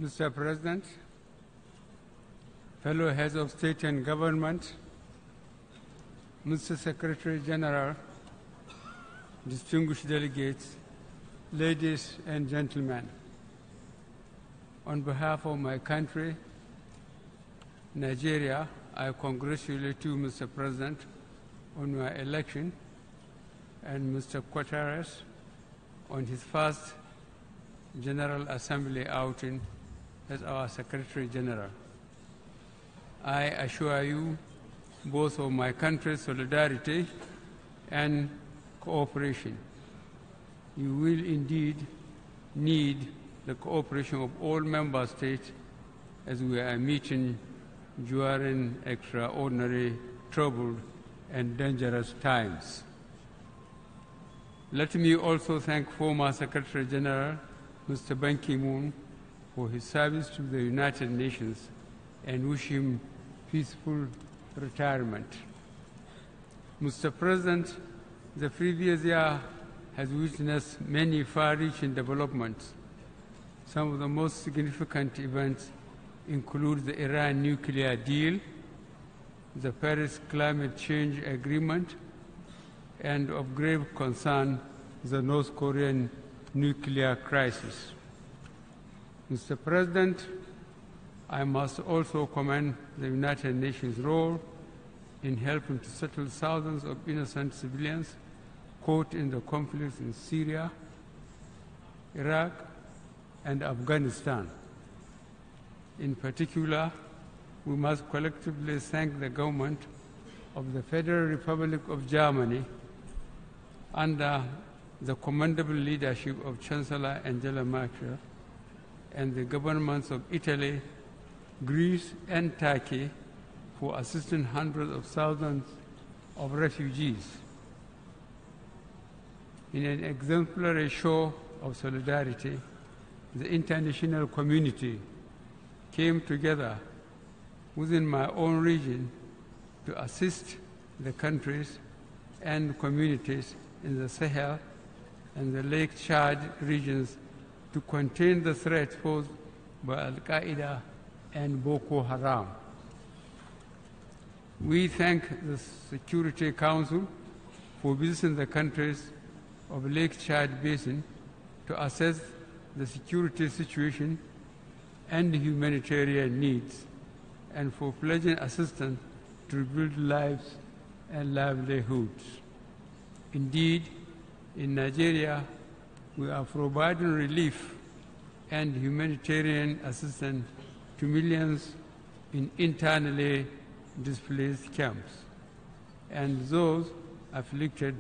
Mr. President, fellow heads of state and government, Mr. Secretary General, distinguished delegates, ladies and gentlemen, on behalf of my country, Nigeria, I congratulate you, Mr. President, on your election, and Mr. Guterres on his first General Assembly outing as our Secretary General. I assure you both of my country's solidarity and cooperation. You will indeed need the cooperation of all member states as we are meeting during extraordinary, troubled, and dangerous times. Let me also thank former Secretary General Mr. Ban Ki-moon for his service to the United Nations and wish him peaceful retirement. Mr. President, the previous year has witnessed many far-reaching developments. Some of the most significant events include the Iran nuclear deal, the Paris Climate Change Agreement, and of grave concern, the North Korean nuclear crisis. Mr. President, I must also commend the United Nations' role in helping to settle thousands of innocent civilians caught in the conflicts in Syria, Iraq, and Afghanistan. In particular, we must collectively thank the government of the Federal Republic of Germany under the commendable leadership of Chancellor Angela Merkel and the governments of Italy, Greece, and Turkey for assisting hundreds of thousands of refugees. In an exemplary show of solidarity, the international community came together within my own region to assist the countries and communities in the Sahel and the Lake Chad regions to contain the threat posed by Al-Qaeda and Boko Haram. We thank the Security Council for visiting the countries of Lake Chad Basin to assess the security situation and humanitarian needs, and for pledging assistance to rebuild lives and livelihoods. Indeed, in Nigeria, we are providing relief and humanitarian assistance to millions in internally displaced camps and those afflicted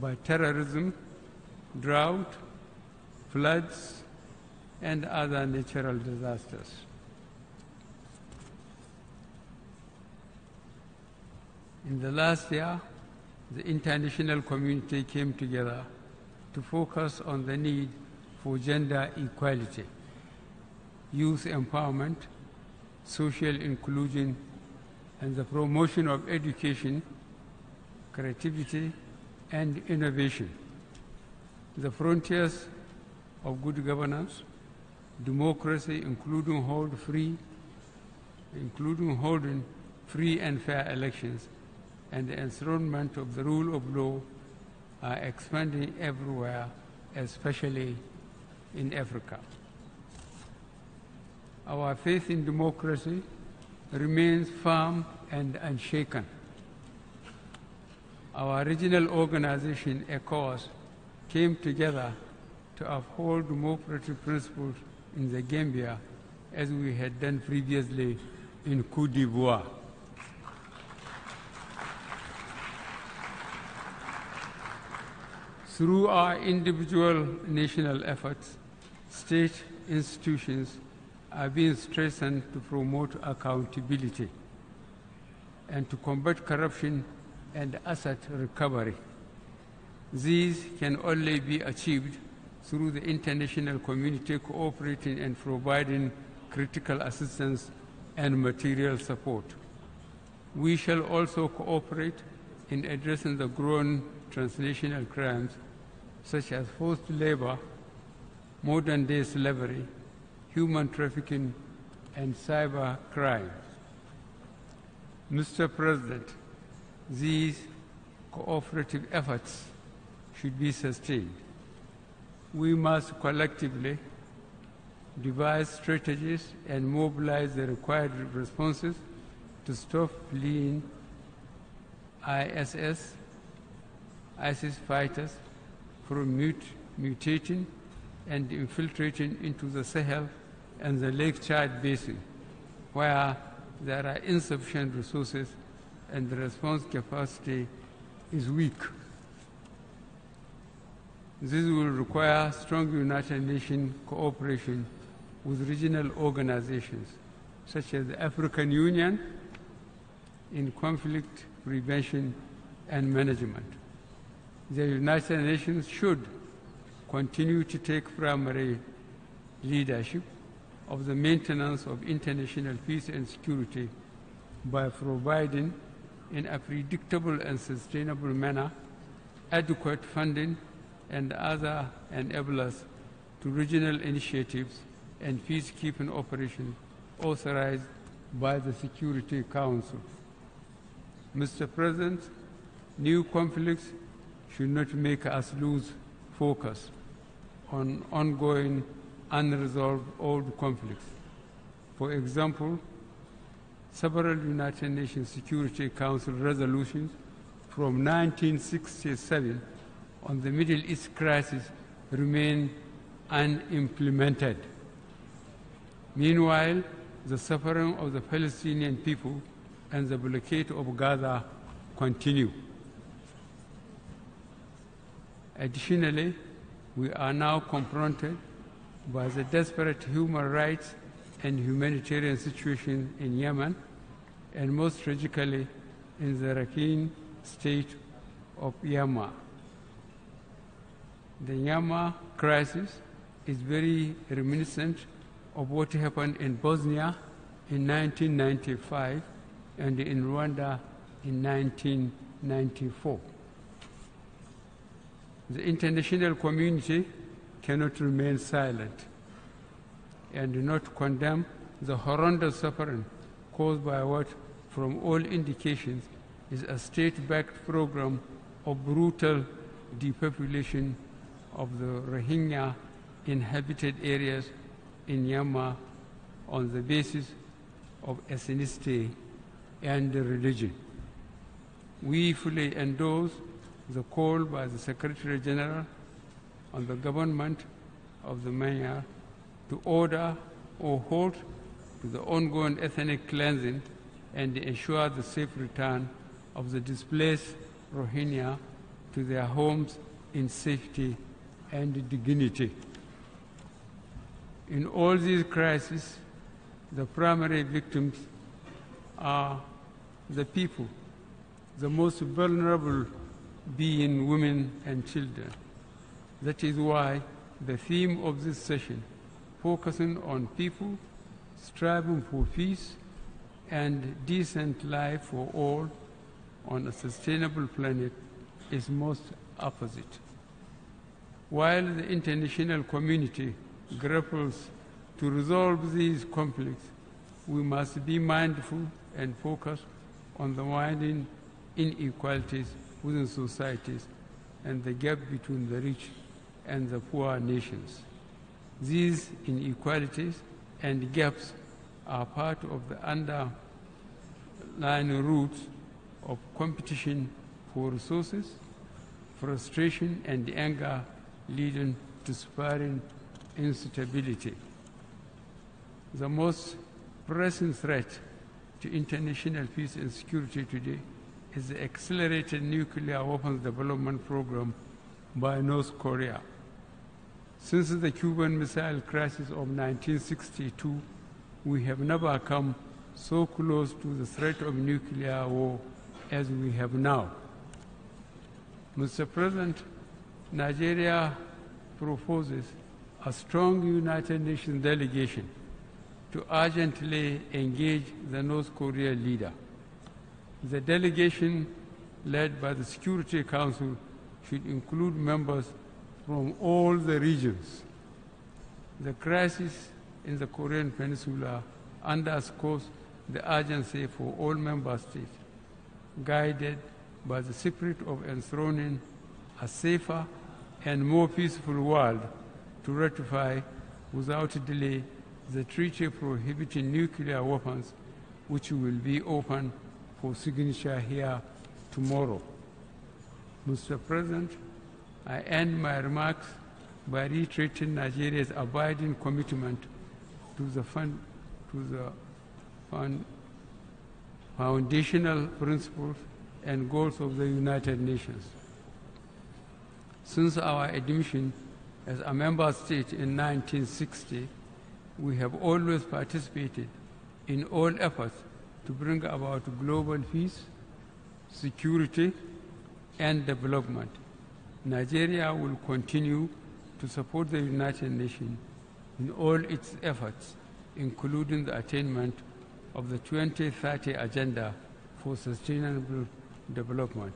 by terrorism, drought, floods, and other natural disasters. In the last year, the international community came together to focus on the need for gender equality, youth empowerment, social inclusion, and the promotion of education, creativity, and innovation. The frontiers of good governance, democracy, including holding free and fair elections, and the enthronement of the rule of law are expanding everywhere, especially in Africa. Our faith in democracy remains firm and unshaken. Our regional organization, ECOWAS, came together to uphold democratic principles in the Gambia as we had done previously in Côte d'Ivoire. Through our individual national efforts, state institutions are being strengthened to promote accountability and to combat corruption and asset recovery. These can only be achieved through the international community cooperating and providing critical assistance and material support. We shall also cooperate in addressing the growing transnational crimes such as forced labor, modern-day slavery, human trafficking, and cyber crime. Mr. President, these cooperative efforts should be sustained. We must collectively devise strategies and mobilize the required responses to stop fleeing ISIS fighters from mutating and infiltrating into the Sahel and the Lake Chad Basin, where there are insufficient resources and the response capacity is weak. This will require strong United Nations cooperation with regional organizations such as the African Union in conflict prevention and management. The United Nations should continue to take primary leadership of the maintenance of international peace and security by providing, in a predictable and sustainable manner, adequate funding and other enablers to regional initiatives and peacekeeping operations authorized by the Security Council. Mr. President, new conflicts should not make us lose focus on ongoing unresolved old conflicts. For example, several United Nations Security Council resolutions from 1967 on the Middle East crisis remain unimplemented. Meanwhile, the suffering of the Palestinian people and the blockade of Gaza continue. Additionally, we are now confronted by the desperate human rights and humanitarian situation in Yemen, and most tragically in the Rakhine state of Yemen. The Yemen crisis is very reminiscent of what happened in Bosnia in 1995 and in Rwanda in 1994. The international community cannot remain silent and do not condemn the horrendous suffering caused by what, from all indications, is a state-backed program of brutal depopulation of the Rohingya inhabited areas in Myanmar on the basis of ethnicity and religion. We fully endorse the call by the Secretary General on the government of the Myanmar to order or halt to the ongoing ethnic cleansing and ensure the safe return of the displaced Rohingya to their homes in safety and dignity. In all these crises, the primary victims are the people, the most vulnerable being women and children. That is why the theme of this session, focusing on people striving for peace and decent life for all on a sustainable planet, is most opposite. While the international community grapples to resolve these conflicts, we must be mindful and focus on the widening inequalities within societies and the gap between the rich and the poor nations. These inequalities and gaps are part of the underlying roots of competition for resources, frustration and anger leading to spiraling instability. The most pressing threat to international peace and security today is the accelerated nuclear weapons development program by North Korea. Since the Cuban Missile Crisis of 1962, we have never come so close to the threat of nuclear war as we have now. Mr. President, Nigeria proposes a strong United Nations delegation to urgently engage the North Korean leader. The delegation, led by the Security Council, should include members from all the regions. The crisis in the Korean Peninsula underscores the urgency for all member states, guided by the spirit of enthroning a safer and more peaceful world, to ratify without delay the treaty prohibiting nuclear weapons, which will be open for signature here tomorrow. Mr. President, I end my remarks by reiterating Nigeria's abiding commitment to the foundational principles and goals of the United Nations. Since our admission as a member state in 1960, we have always participated in all efforts to bring about global peace, security, and development. Nigeria will continue to support the United Nations in all its efforts, including the attainment of the 2030 Agenda for Sustainable Development.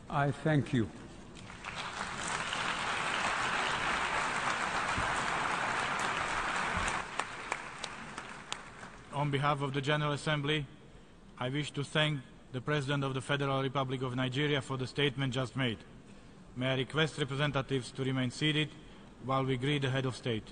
I thank you. On behalf of the General Assembly, I wish to thank the President of the Federal Republic of Nigeria for the statement just made. May I request representatives to remain seated while we greet the Head of State.